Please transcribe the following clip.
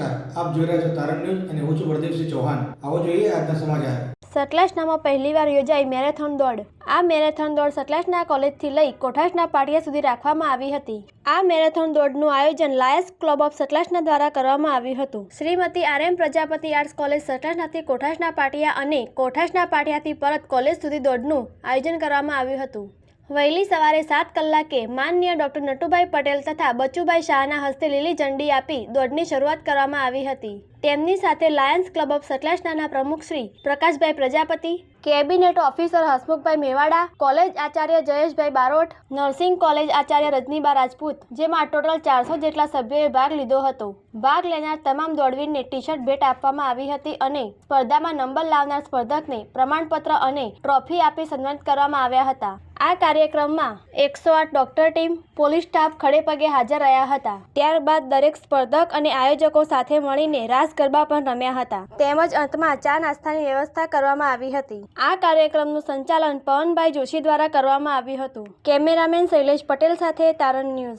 નમસ્કાર, આપ જોઈ રહ્યા છો તારણ ન્યૂઝ અને હું છું પ્રદીપસિંહ ચૌહાણ। આવો જોઈએ આજના સમાચાર। સતલાસનામાં પહેલીવાર યોજાઈ મેરેથોન દોડ। આ મેરેથોન દોડ સતલાસના કોલેજથી લઈ કોઠાસના પાટિયા સુધી રાખવામાં આવી હતી। આ મેરેથોન દોડનું આયોજન લાયન્સ ક્લબ ઓફ સતલાસના દ્વારા કરવામાં આવ્યું હતું। શ્રીમતી આર.એમ. પ્રજાપતિ આર્ટ્સ કોલેજ સતલાસનાથી કોઠાસના પાટિયા અને કોઠાસના પાટિયાથી પરત કોલેજ સુધી દોડનું આયોજન કરવામાં આવ્યું હતું। વહેલી સવારે 7 કલાકે માનનીય ડોક્ટર નટુભાઈ પટેલ તથા બચુભાઈ શાહના હસ્તે લીલી ઝંડી આપી દોડની શરૂઆત કરવામાં આવી હતી। તેમની સાથે લાયન્સ ક્લબ ઓફ સતલાસનાના પ્રમુખ Shri Prakashbhai Prajapati, cabinet officer Hasmukhbhai Mewada, college આચાર્ય જયેશભાઈ બારોટ, નર્સિંગ કોલેજ આચાર્ય રજનીબા રાજપૂત, જેમાં ટોટલ 400 જેટલા સભ્યોએ ભાગ લીધો હતો। ભાગ લેનાર તમામ દોડવીરને ટી-શર્ટ ભેટ આપવામાં આવી હતી અને સ્પર્ધામાં નંબર લાવનાર સ્પર્ધકને પ્રમાણપત્ર અને ટ્રોફી આપી સન્માનિત કરવામાં આવ્યા હતા। આ કાર્યક્રમમાં 108 ડોક્ટર ટીમ, પોલીસ સ્ટાફ ખડેપગે હાજર રહ્યા હતા। ત્યારબાદ દરેક સ્પર્ધક અને આયોજકો સાથે મળીને રાસ ગરબા પણ રમ્યા હતા તેમજ અંતમાં ચા નાસ્તાની વ્યવસ્થા કરવામાં આવી હતી। આ કાર્યક્રમનું સંચાલન પવનભાઈ જોશી દ્વારા કરવામાં આવ્યું હતું। કેમેરામેન શૈલેષ પટેલ સાથે તારણ ન્યૂઝ।